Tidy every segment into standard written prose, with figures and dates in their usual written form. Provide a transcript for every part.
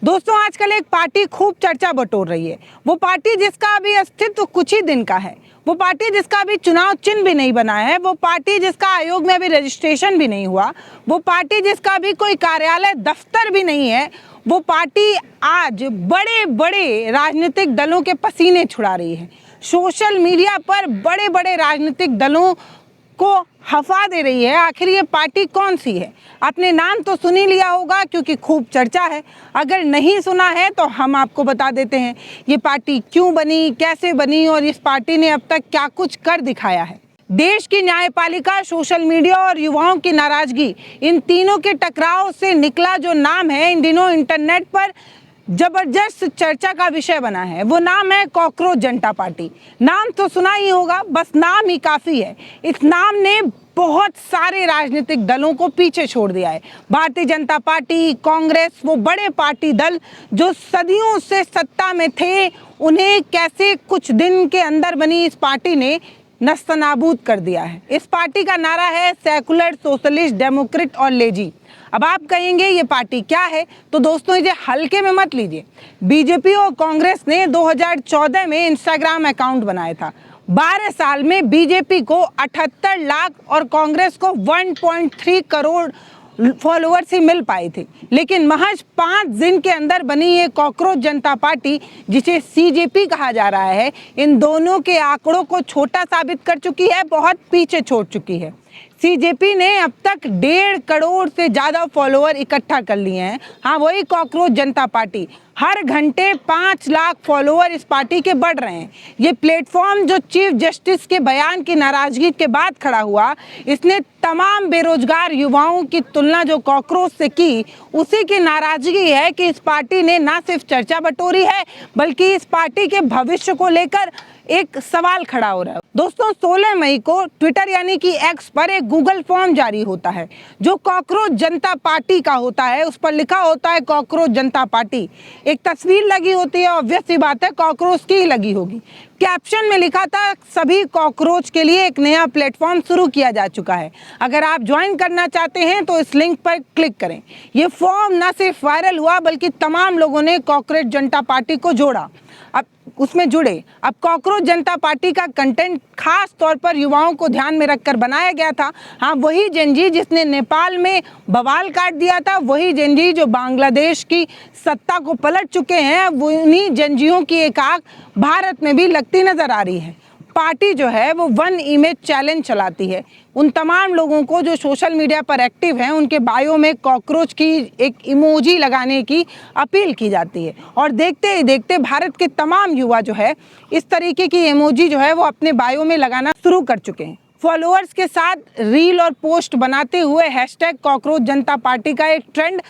दोस्तों, आजकल एक पार्टी खूब चर्चा बटोर रही है। वो पार्टी जिसका अभी अस्तित्व कुछ ही दिन का है, वो पार्टी जिसका अभी चुनाव चिन्ह भी नहीं बना है, वो पार्टी जिसका आयोग में अभी रजिस्ट्रेशन भी नहीं हुआ, वो पार्टी जिसका अभी कोई कार्यालय दफ्तर भी नहीं है, वो पार्टी आज बड़े बड़े राजनीतिक दलों के पसीने छुड़ा रही है। सोशल मीडिया पर बड़े बड़े राजनीतिक दलों को हफा दे रही है। आखिर ये पार्टी कौन सी है? आपने नाम तो सुन ही लिया होगा क्योंकि खूब चर्चा है। अगर नहीं सुना है तो हम आपको बता देते हैं ये पार्टी क्यों बनी, कैसे बनी और इस पार्टी ने अब तक क्या कुछ कर दिखाया है। देश की न्यायपालिका, सोशल मीडिया और युवाओं की नाराजगी, इन तीनों के टकराव से निकला जो नाम है, इन दिनों इंटरनेट पर जबरदस्त चर्चा का विषय बना है। वो नाम है कॉकरोच जनता पार्टी। नाम तो सुना ही होगा, बस नाम ही काफ़ी है। इस नाम ने बहुत सारे राजनीतिक दलों को पीछे छोड़ दिया है। भारतीय जनता पार्टी, कांग्रेस, वो बड़े पार्टी दल जो सदियों से सत्ता में थे, उन्हें कैसे कुछ दिन के अंदर बनी इस पार्टी ने नस्तनाबूद कर दिया है। इस पार्टी का नारा है सेकुलर, सोशलिस्ट, डेमोक्रेट और लेजी। अब आप कहेंगे ये पार्टी क्या है, तो दोस्तों इसे हल्के में मत लीजिए। बीजेपी और कांग्रेस ने 2014 में इंस्टाग्राम अकाउंट बनाया था। 12 साल में बीजेपी को 78 लाख और कांग्रेस को 1.3 करोड़ फॉलोअर्स ही मिल पाए थे। लेकिन महज 5 दिन के अंदर बनी ये कॉकरोच जनता पार्टी, जिसे सीजेपी कहा जा रहा है, इन दोनों के आंकड़ों को छोटा साबित कर चुकी है, बहुत पीछे छोड़ चुकी है। सीजेपी ने अब तक 1.5 करोड़ से ज़्यादा फॉलोअर इकट्ठा कर लिए हैं। हाँ, वही कॉकरोच जनता पार्टी। हर घंटे 5 लाख फॉलोअर इस पार्टी के बढ़ रहे हैं। ये प्लेटफॉर्म जो चीफ जस्टिस के बयान की नाराजगी के बाद खड़ा हुआ, इसने तमाम बेरोजगार युवाओं की तुलना जो कॉकरोच से की, उसी की नाराजगी है कि इस पार्टी ने ना सिर्फ चर्चा बटोरी है, बल्कि इस पार्टी के भविष्य को लेकर एक सवाल खड़ा हो रहा है। दोस्तों, 16 मई को ट्विटर यानी कि एक्स पर एक गूगल फॉर्म जारी होता है जो कॉकरोच जनता पार्टी का होता है। उस पर लिखा होता है कॉकरोच जनता पार्टी। एक तस्वीर लगी होती है, ऑब्वियस सी बात है कॉकरोच की ही लगी होगी। कैप्शन में लिखा था सभी कॉकरोच के लिए एक नया प्लेटफॉर्म शुरू किया जा चुका है। अगर आप ज्वाइन करना चाहते हैं तो इस लिंक पर क्लिक करें। ये फॉर्म न सिर्फ वायरल हुआ बल्कि तमाम लोगों ने कॉकरोच जनता पार्टी को जोड़ा, अब उसमें जुड़े। अब कॉकरोच जनता पार्टी का कंटेंट खास तौर पर युवाओं को ध्यान में रखकर बनाया गया था। हाँ, वही जेनजी जिसने नेपाल में बवाल काट दिया था, वही जेनजी जो बांग्लादेश की सत्ता को पलट चुके हैं, उन्हीं जेनजियों की एक आंख भारत में भी लगती नजर आ रही है। पार्टी जो है वो वन इमेज चैलेंज चलाती है। उन तमाम लोगों को जो सोशल मीडिया पर एक्टिव हैं, उनके बायो में कॉकरोच की एक इमोजी लगाने की अपील की जाती है। और देखते ही देखते भारत के तमाम युवा जो है इस तरीके की इमोजी जो है वो अपने बायो में लगाना शुरू कर चुके हैं। फॉलोअर्स के साथ रील और पोस्ट बनाते हुए हैशटैग कॉकरोच जनता पार्टी का एक ट्रेंड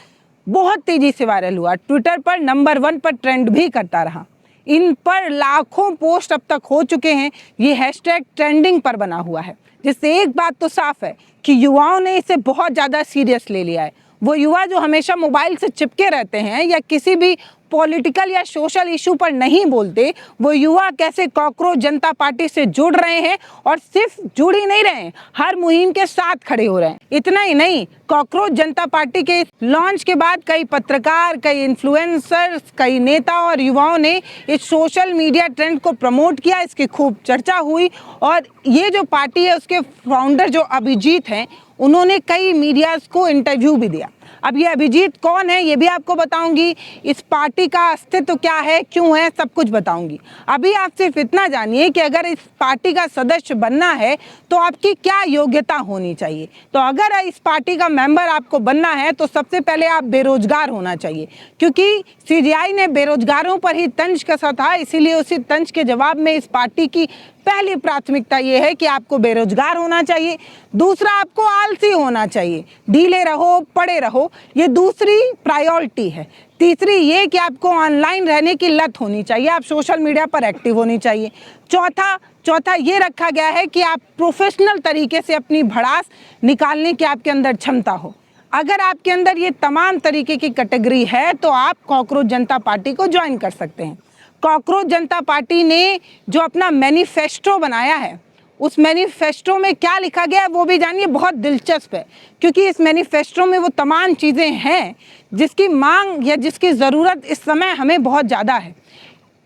बहुत तेजी से वायरल हुआ। ट्विटर पर नंबर 1 पर ट्रेंड भी करता रहा। इन पर लाखों पोस्ट अब तक हो चुके हैं। ये हैशटैग ट्रेंडिंग पर बना हुआ है, जिससे एक बात तो साफ है कि युवाओं ने इसे बहुत ज़्यादा सीरियस ले लिया है। वो युवा जो हमेशा मोबाइल से चिपके रहते हैं या किसी भी पॉलिटिकल या सोशल इशू पर नहीं बोलते, वो युवा कैसे कॉकरोच जनता पार्टी से जुड़ रहे हैं और सिर्फ जुड़ ही नहीं रहे हैं, हर मुहिम के साथ खड़े हो रहे हैं। इतना ही नहीं, कॉकरोच जनता पार्टी के लॉन्च के बाद कई पत्रकार, कई इन्फ्लुएंसर्स, कई नेता और युवाओं ने इस सोशल मीडिया ट्रेंड को प्रमोट किया। इसकी खूब चर्चा हुई और ये जो पार्टी है उसके फाउंडर जो अभिजीत हैं, उन्होंने कई मीडियाज़ को इंटरव्यू भी दिया। अब ये अभिजीत कौन है ये भी आपको बताऊंगी, इस पार्टी का अस्तित्व क्या है, क्यों है, सब कुछ बताऊंगी। अभी आप सिर्फ इतना जानिए कि अगर इस पार्टी का सदस्य बनना है तो आपकी क्या योग्यता होनी चाहिए। तो अगर इस पार्टी का मेंबर आपको बनना है तो सबसे पहले आप बेरोजगार होना चाहिए, क्योंकि सीजीआई ने बेरोजगारों पर ही तंज कसा था। इसीलिए उसी तंज के जवाब में इस पार्टी की पहली प्राथमिकता ये है कि आपको बेरोजगार होना चाहिए। दूसरा, आपको आलसी होना चाहिए, ढीले रहो, पड़े रहो, ये दूसरी प्रायोरिटी है। तीसरी ये कि आपको ऑनलाइन रहने की लत होनी चाहिए, आप सोशल मीडिया पर एक्टिव होनी चाहिए। चौथा ये रखा गया है कि आप प्रोफेशनल तरीके से अपनी भड़ास निकालने की आपके अंदर क्षमता हो। अगर आपके अंदर ये तमाम तरीके की कैटेगरी है तो आप कॉकरोच जनता पार्टी को ज्वाइन कर सकते हैं। कॉकरोच जनता पार्टी ने जो अपना मैनिफेस्टो बनाया है उस मैनिफेस्टो में क्या लिखा गया है वो भी जानिए, बहुत दिलचस्प है, क्योंकि इस मैनिफेस्टो में वो तमाम चीज़ें हैं जिसकी मांग या जिसकी ज़रूरत इस समय हमें बहुत ज़्यादा है।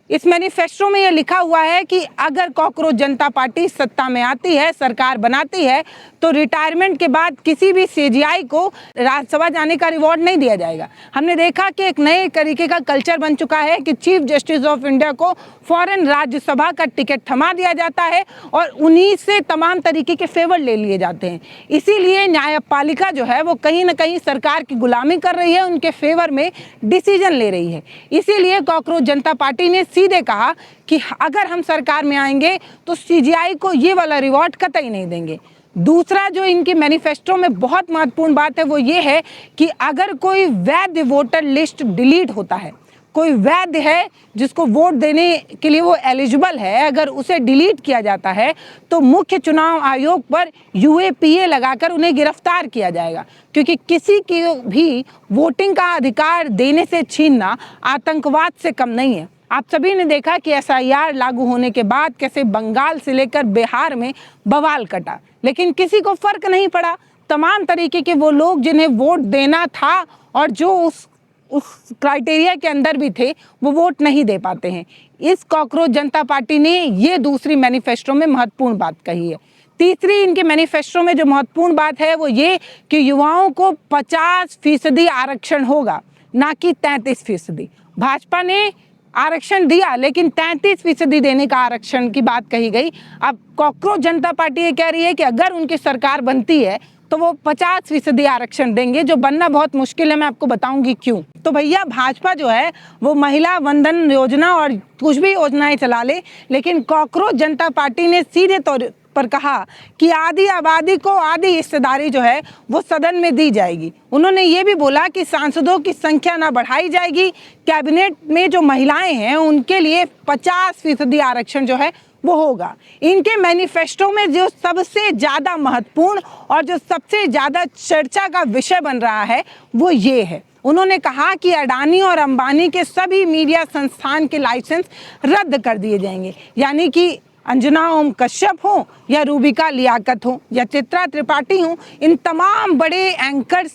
इस मैनिफेस्टो में ये लिखा हुआ है कि अगर कॉकरोच जनता पार्टी सत्ता में आती है, सरकार बनाती है, तो रिटायरमेंट के बाद किसी भी सीजीआई को राज्यसभा जाने का रिवॉर्ड नहीं दिया जाएगा। हमने देखा कि एक नए तरीके का कल्चर बन चुका है कि चीफ जस्टिस ऑफ इंडिया को फौरन राज्यसभा का टिकट थमा दिया जाता है और उन्हीं से तमाम तरीके के फेवर ले लिए जाते हैं। इसीलिए न्यायपालिका जो है वो कहीं ना कहीं सरकार की गुलामी कर रही है, उनके फेवर में डिसीजन ले रही है। इसीलिए कॉकरोच जनता पार्टी ने सीधे कहा कि अगर हम सरकार में आएंगे तो सीजीआई को ये वाला रिवॉर्ड कतई नहीं देंगे। दूसरा जो इनकी मैनिफेस्टो में बहुत महत्वपूर्ण बात है वो ये है कि अगर कोई वैध वोटर लिस्ट डिलीट होता है, कोई वैध है जिसको वोट देने के लिए वो एलिजिबल है, अगर उसे डिलीट किया जाता है तो मुख्य चुनाव आयोग पर यूएपीए लगाकर उन्हें गिरफ्तार किया जाएगा, क्योंकि किसी की भी वोटिंग का अधिकार देने से छीनना आतंकवाद से कम नहीं है। आप सभी ने देखा कि एसआईआर लागू होने के बाद कैसे बंगाल से लेकर बिहार में बवाल कटा, लेकिन किसी को फर्क नहीं पड़ा। तमाम तरीके के वो लोग जिन्हें वोट देना था और जो उस क्राइटेरिया के अंदर भी थे वो वोट नहीं दे पाते हैं। इस कॉकरोच जनता पार्टी ने ये दूसरी मैनिफेस्टो में महत्वपूर्ण बात कही है। तीसरी इनके मैनिफेस्टो में जो महत्वपूर्ण बात है वो ये कि युवाओं को 50% आरक्षण होगा, ना कि 33%। भाजपा ने आरक्षण दिया लेकिन 33% देने का आरक्षण की बात कही गई। अब कॉकरोच जनता पार्टी ये कह रही है कि अगर उनकी सरकार बनती है तो वो 50% आरक्षण देंगे, जो बनना बहुत मुश्किल है। मैं आपको बताऊंगी क्यों। तो भैया भाजपा जो है वो महिला वंदन योजना और कुछ भी योजनाएं चला ले, लेकिन कॉकरोच जनता पार्टी ने सीधे तौर पर कहा कि आधी आबादी को आधी हिस्सेदारी जो है वो सदन में दी जाएगी। उन्होंने ये भी बोला कि सांसदों की संख्या ना बढ़ाई जाएगी, कैबिनेट में जो महिलाएं हैं उनके लिए 50% आरक्षण जो है वो होगा। इनके मैनिफेस्टो में जो सबसे ज़्यादा महत्वपूर्ण और जो सबसे ज़्यादा चर्चा का विषय बन रहा है वो ये है, उन्होंने कहा कि अडानी और अंबानी के सभी मीडिया संस्थान के लाइसेंस रद्द कर दिए जाएंगे। यानी कि अंजना ओम कश्यप हो या रूबिका लियाकत हो या चित्रा त्रिपाठी हो, इन तमाम बड़े एंकराओं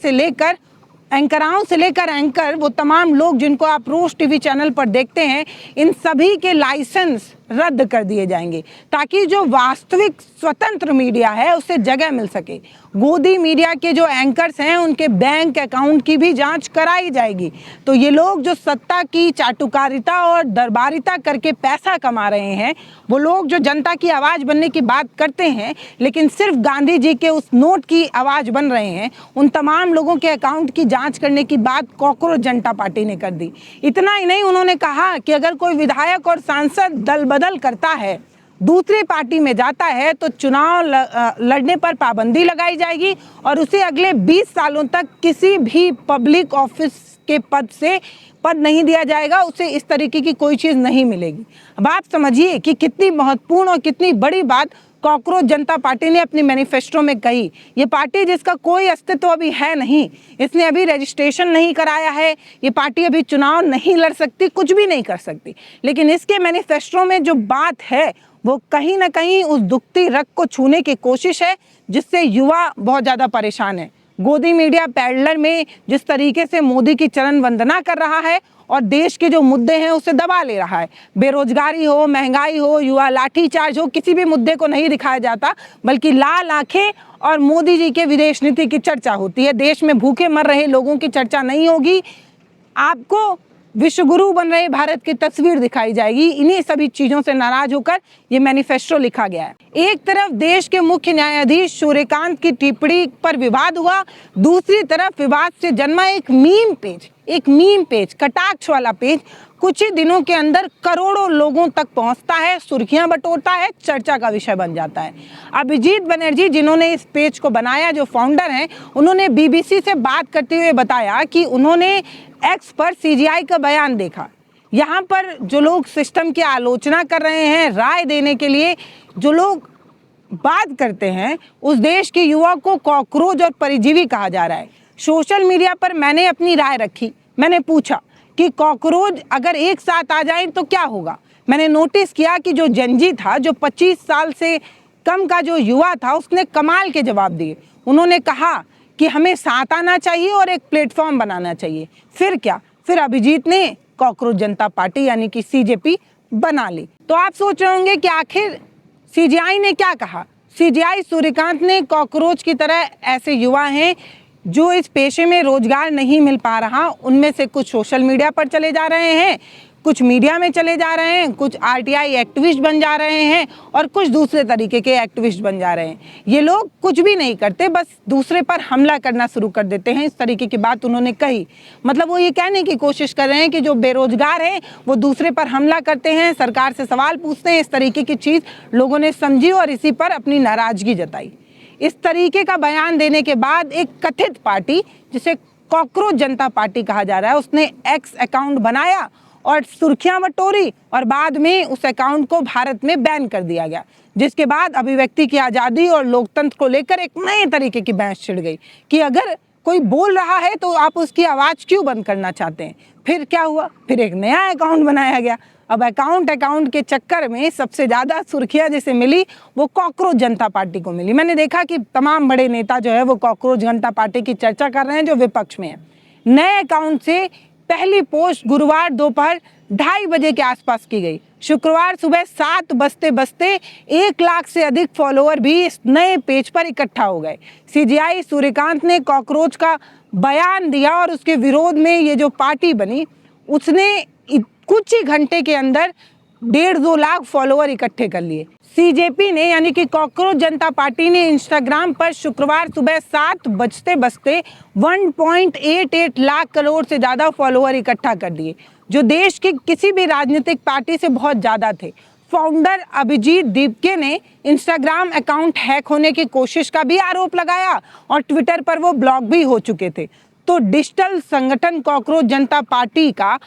से लेकर एंकर वो तमाम लोग जिनको आप रोज टीवी चैनल पर देखते हैं, इन सभी के लाइसेंस रद्द कर दिए जाएंगे ताकि जो वास्तविक स्वतंत्र मीडिया है उसे जगह मिल सके। गोदी मीडिया के जो एंकर्स हैं उनके बैंक अकाउंट की भी जांच कराई जाएगी। तो ये लोग जो सत्ता की चाटुकारिता और दरबारिता करके पैसा कमा रहे हैं, वो लोग जो जनता की आवाज़ बनने की बात करते हैं लेकिन सिर्फ गांधी जी के उस नोट की आवाज़ बन रहे हैं, उन तमाम लोगों के अकाउंट की जांच करने की बात कॉकरोच जनता पार्टी ने कर दी। इतना ही नहीं, उन्होंने कहा कि अगर कोई विधायक और सांसद दल बदल करता है, दूसरी पार्टी में जाता है, तो चुनाव लड़ने पर पाबंदी लगाई जाएगी और उसे अगले 20 सालों तक किसी भी पब्लिक ऑफिस के पद नहीं दिया जाएगा, उसे इस तरीके की कोई चीज़ नहीं मिलेगी। अब आप समझिए कि कितनी महत्वपूर्ण और कितनी बड़ी बात कॉकरोच जनता पार्टी ने अपनी मैनिफेस्टो में कही। ये पार्टी जिसका कोई अस्तित्व अभी है नहीं, इसने अभी रजिस्ट्रेशन नहीं कराया है, ये पार्टी अभी चुनाव नहीं लड़ सकती, कुछ भी नहीं कर सकती, लेकिन इसके मैनिफेस्टो में जो बात है वो कहीं ना कहीं उस दुखती रग को छूने की कोशिश है, जिससे युवा बहुत ज़्यादा परेशान है। गोदी मीडिया पैडलर में जिस तरीके से मोदी की चरण वंदना कर रहा है और देश के जो मुद्दे हैं उसे दबा ले रहा है, बेरोजगारी हो, महंगाई हो, युवा लाठीचार्ज हो, किसी भी मुद्दे को नहीं दिखाया जाता, बल्कि लाल आंखें और मोदी जी के विदेश नीति की चर्चा होती है। देश में भूखे मर रहे लोगों की चर्चा नहीं होगी, आपको विश्वगुरु बन रहे भारत की तस्वीर दिखाई जाएगी। इन्हीं सभी चीज़ों से नाराज होकर ये मैनिफेस्टो लिखा गया है। एक तरफ देश के मुख्य न्यायाधीश सूर्यकांत की टिप्पणी पर विवाद हुआ, दूसरी तरफ विवाद से जन्मा एक मीम पेज, कटाक्ष वाला पेज कुछ ही दिनों के अंदर करोड़ों लोगों तक पहुंचता है, सुर्खियां बटोरता है, चर्चा का विषय बन जाता है। अभिजीत बनर्जी जिन्होंने इस पेज को बनाया, जो फाउंडर हैं, उन्होंने बीबीसी से बात करते हुए बताया कि उन्होंने एक्स पर सीजीआई का बयान देखा। यहाँ पर जो लोग सिस्टम की आलोचना कर रहे हैं, राय देने के लिए जो लोग बात करते हैं, उस देश के युवा को कॉकरोच और परिजीवी कहा जा रहा है। सोशल मीडिया पर मैंने अपनी राय रखी, मैंने पूछा कि कॉकरोच अगर एक साथ आ जाएं तो क्या होगा। मैंने नोटिस किया कि जो जनजी था, जो 25 साल से कम का जो युवा था उसने कमाल के जवाब दिए। उन्होंने कहा कि हमें साथ आना चाहिए और एक प्लेटफॉर्म बनाना चाहिए। फिर क्या, फिर अभिजीत ने कॉकरोच जनता पार्टी यानी कि सीजेपी बना ली। तो आप सोच रहे होंगे कि आखिर सीजेआई ने क्या कहा। सीजेआई सूर्यकांत ने कॉकरोच की तरह ऐसे युवा हैं जो इस पेशे में रोजगार नहीं मिल पा रहा, उनमें से कुछ सोशल मीडिया पर चले जा रहे हैं, कुछ मीडिया में चले जा रहे हैं, कुछ आरटीआई एक्टिविस्ट बन जा रहे हैं और कुछ दूसरे तरीके के एक्टिविस्ट बन जा रहे हैं। ये लोग कुछ भी नहीं करते, बस दूसरे पर हमला करना शुरू कर देते हैं। इस तरीके की बात उन्होंने कही। मतलब वो ये कहने की कोशिश कर रहे हैं कि जो बेरोजगार हैं वो दूसरे पर हमला करते हैं, सरकार से सवाल पूछते हैं। इस तरीके की चीज़ लोगों ने समझी और इसी पर अपनी नाराजगी जताई। इस तरीके का बयान देने के बाद एक कथित पार्टी जिसे कॉकरोच जनता पार्टी कहा जा रहा है, उसने एक्स अकाउंट बनाया और सुर्खियां बटोरी और बाद में उस अकाउंट को भारत में बैन कर दिया गया, जिसके बाद अभिव्यक्ति की आज़ादी और लोकतंत्र को लेकर एक नए तरीके की बहस छिड़ गई कि अगर कोई बोल रहा है तो आप उसकी आवाज़ क्यों बंद करना चाहते हैं। फिर क्या हुआ, फिर एक नया अकाउंट बनाया गया। अब अकाउंट के चक्कर में सबसे ज़्यादा सुर्खियाँ जिसे मिली वो कॉकरोच जनता पार्टी को मिली। मैंने देखा कि तमाम बड़े नेता जो है वो कॉकरोच जनता पार्टी की चर्चा कर रहे हैं जो विपक्ष में है। नए अकाउंट से पहली पोस्ट गुरुवार दोपहर 2:30 बजे के आसपास की गई। शुक्रवार सुबह 7 बजते बजते 1 लाख से अधिक फॉलोअर भी इस नए पेज पर इकट्ठा हो गए। सीजेआई सूर्यकांत ने कॉकरोच का बयान दिया और उसके विरोध में ये जो पार्टी बनी उसने कुछ ही घंटे के अंदर 1.5-2 लाख फॉलोअर इकट्ठे कर लिए। सीजेपी ने यानी कि कॉकरोच जनता पार्टी ने इंस्टाग्राम पर शुक्रवार सुबह 7 बजते बजते 1.88 लाख करोड़ से ज़्यादा फॉलोअर इकट्ठा कर दिए, जो देश की किसी भी राजनीतिक पार्टी से बहुत ज़्यादा थे। फाउंडर अभिजीत दीपके ने इंस्टाग्राम अकाउंट हैक होने की कोशिश का भी आरोप लगाया और ट्विटर पर वो ब्लॉक भी हो चुके थे। तो डिजिटल संगठन कॉकरोच जनता पार्टी का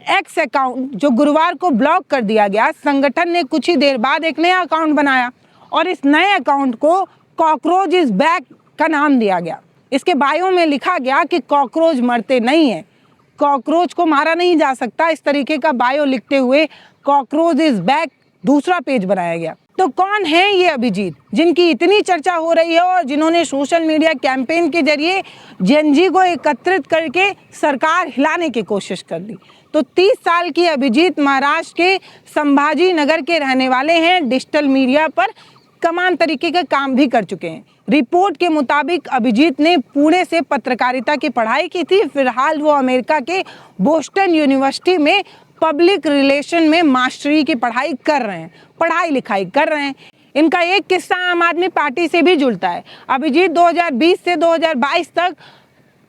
एक्स अकाउंट जो गुरुवार को ब्लॉक कर दिया गया, संगठन ने कुछ ही देर बाद एक नया अकाउंट बनाया और इस नए अकाउंट को कॉकरोच इज बैक का नाम दिया गया। इसके बायो में लिखा गया कि कॉकरोच मरते नहीं हैं, कॉकरोच को मारा नहीं जा सकता। इस तरीके का बायो लिखते हुए कॉकरोच इज बैक दूसरा पेज बनाया गया। तो कौन है ये अभिजीत जिनकी इतनी चर्चा हो रही है और जिन्होंने सोशल मीडिया कैंपेन के जरिए जेनजी को एकत्रित करके सरकार हिलाने की कोशिश कर ली। तो 30 साल की अभिजीत महाराष्ट्र के संभाजी नगर के रहने वाले हैं। डिजिटल मीडिया पर कमान तरीके का काम भी कर चुके हैं। रिपोर्ट के मुताबिक अभिजीत ने पुणे से पत्रकारिता की पढ़ाई की थी। फिलहाल वो अमेरिका के बोस्टन यूनिवर्सिटी में पब्लिक रिलेशन में मास्टरी की पढ़ाई कर रहे हैं, पढ़ाई लिखाई कर रहे हैं। इनका एक किस्सा आम आदमी पार्टी से भी जुड़ता है। अभिजीत 2020 से 2022 तक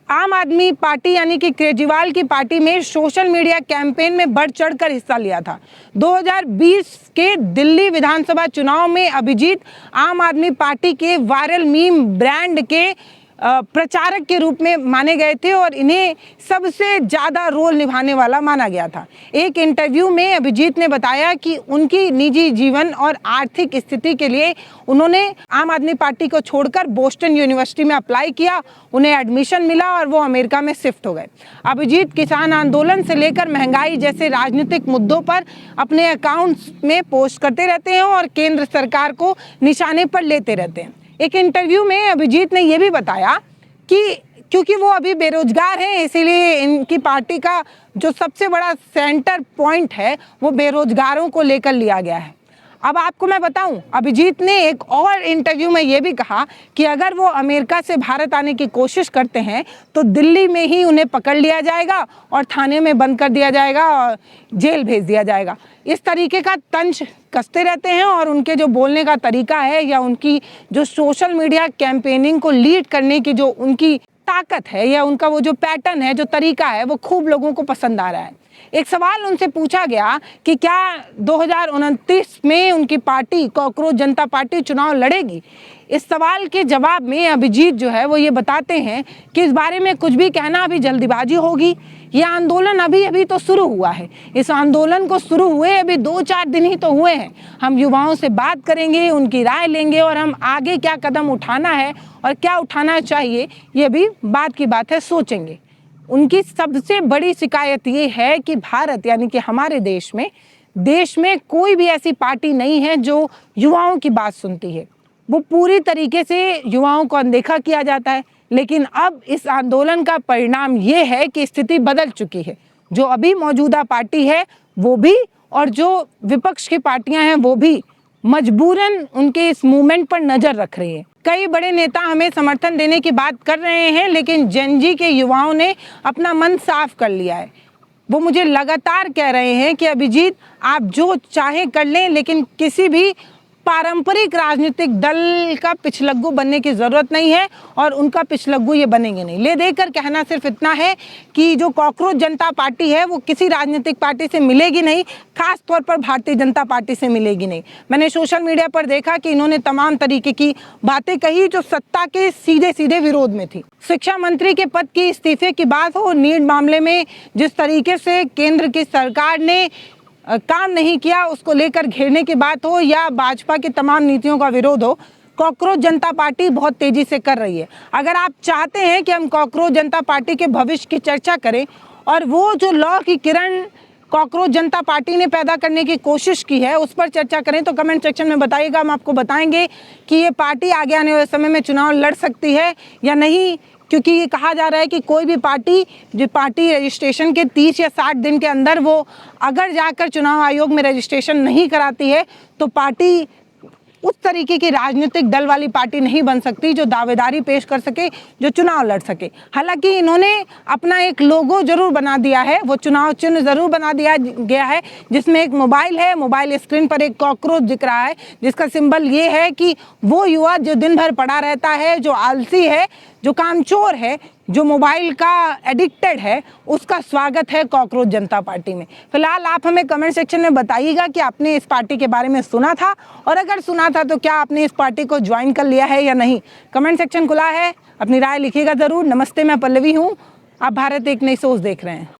आम आदमी पार्टी यानी कि केजरीवाल की पार्टी में सोशल मीडिया कैंपेन में बढ़ चढ़कर हिस्सा लिया था। 2020 के दिल्ली विधानसभा चुनाव में अभिजीत आम आदमी पार्टी के वायरल मीम ब्रांड के प्रचारक के रूप में माने गए थे और इन्हें सबसे ज़्यादा रोल निभाने वाला माना गया था। एक इंटरव्यू में अभिजीत ने बताया कि उनकी निजी जीवन और आर्थिक स्थिति के लिए उन्होंने आम आदमी पार्टी को छोड़कर बोस्टन यूनिवर्सिटी में अप्लाई किया, उन्हें एडमिशन मिला और वो अमेरिका में शिफ्ट हो गए। अभिजीत किसान आंदोलन से लेकर महंगाई जैसे राजनीतिक मुद्दों पर अपने अकाउंट्स में पोस्ट करते रहते हैं और केंद्र सरकार को निशाने पर लेते रहते हैं। एक इंटरव्यू में अभिजीत ने यह भी बताया कि क्योंकि वो अभी बेरोजगार हैं इसीलिए इनकी पार्टी का जो सबसे बड़ा सेंटर पॉइंट है वो बेरोजगारों को लेकर लिया गया है। अब आपको मैं बताऊं, अभिजीत ने एक और इंटरव्यू में ये भी कहा कि अगर वो अमेरिका से भारत आने की कोशिश करते हैं तो दिल्ली में ही उन्हें पकड़ लिया जाएगा और थाने में बंद कर दिया जाएगा और जेल भेज दिया जाएगा। इस तरीके का तंज कसते रहते हैं और उनके जो बोलने का तरीका है या उनकी जो सोशल मीडिया कैंपेनिंग को लीड करने की जो उनकी ताकत है या उनका वो जो पैटर्न है, जो तरीका है, वो खूब लोगों को पसंद आ रहा है। एक सवाल उनसे पूछा गया कि क्या 2029 में उनकी पार्टी कॉकरोच जनता पार्टी चुनाव लड़ेगी। इस सवाल के जवाब में अभिजीत जो है वो ये बताते हैं कि इस बारे में कुछ भी कहना अभी जल्दबाजी होगी। ये आंदोलन अभी तो शुरू हुआ है। इस आंदोलन को शुरू हुए अभी 2-4 दिन ही तो हुए हैं। हम युवाओं से बात करेंगे, उनकी राय लेंगे और हम आगे क्या कदम उठाना है और क्या उठाना चाहिए ये भी बाद की बात है, सोचेंगे। उनकी सबसे बड़ी शिकायत ये है कि भारत यानी कि हमारे देश में कोई भी ऐसी पार्टी नहीं है जो युवाओं की बात सुनती है। वो पूरी तरीके से युवाओं को अनदेखा किया जाता है। लेकिन अब इस आंदोलन का परिणाम ये है कि स्थिति बदल चुकी है। जो अभी मौजूदा पार्टी है वो भी और जो विपक्ष की पार्टियां हैं वो भी मजबूरन उनके इस मूवमेंट पर नजर रख रही है। कई बड़े नेता हमें समर्थन देने की बात कर रहे हैं, लेकिन जेनजी के युवाओं ने अपना मन साफ कर लिया है। वो मुझे लगातार कह रहे हैं कि अभिजीत आप जो चाहे कर लें, लेकिन किसी भी पारंपरिक राजनीतिक दल का पिछलग्गू बनने की ज़रूरत नहीं है और उनका पिछलग्गू ये बनेंगे नहीं। ले देकर कहना सिर्फ इतना है कि जो कॉकरोच जनता पार्टी है वो किसी राजनीतिक पार्टी से मिलेगी नहीं, खास तौर पर भारतीय जनता पार्टी से मिलेगी नहीं। मैंने सोशल मीडिया पर देखा कि इन्होंने तमाम तरीके की बातें कही जो सत्ता के सीधे सीधे विरोध में थी। शिक्षा मंत्री के पद की इस्तीफे की बात हो, नीट मामले में जिस तरीके से केंद्र की सरकार ने काम नहीं किया उसको लेकर घेरने की बात हो, या भाजपा की तमाम नीतियों का विरोध हो, कॉकरोच जनता पार्टी बहुत तेजी से कर रही है। अगर आप चाहते हैं कि हम कॉकरोच जनता पार्टी के भविष्य की चर्चा करें और वो जो लौ की किरण कॉकरोच जनता पार्टी ने पैदा करने की कोशिश की है उस पर चर्चा करें तो कमेंट सेक्शन में बताइएगा। हम आपको बताएंगे कि ये पार्टी आगे आने वाले समय में चुनाव लड़ सकती है या नहीं, क्योंकि ये कहा जा रहा है कि कोई भी पार्टी जो पार्टी रजिस्ट्रेशन के 30 या 60 दिन के अंदर वो अगर जाकर चुनाव आयोग में रजिस्ट्रेशन नहीं कराती है तो पार्टी उस तरीके की राजनीतिक दल वाली पार्टी नहीं बन सकती जो दावेदारी पेश कर सके, जो चुनाव लड़ सके। हालांकि इन्होंने अपना एक लोगो जरूर बना दिया है, वो चुनाव चिन्ह जरूर बना दिया गया है जिसमें एक मोबाइल है, मोबाइल स्क्रीन पर एक कॉकरोच दिख रहा है जिसका सिंबल ये है कि वो युवा जो दिन भर पड़ा रहता है, जो आलसी है, जो कामचोर है, जो मोबाइल का एडिक्टेड है, उसका स्वागत है कॉकरोच जनता पार्टी में। फिलहाल आप हमें कमेंट सेक्शन में बताइएगा कि आपने इस पार्टी के बारे में सुना था, और अगर सुना था तो क्या आपने इस पार्टी को ज्वाइन कर लिया है या नहीं। कमेंट सेक्शन खुला है, अपनी राय लिखिएगा ज़रूर। नमस्ते, मैं पल्लवी हूँ, आप भारत एक नई सोच देख रहे हैं।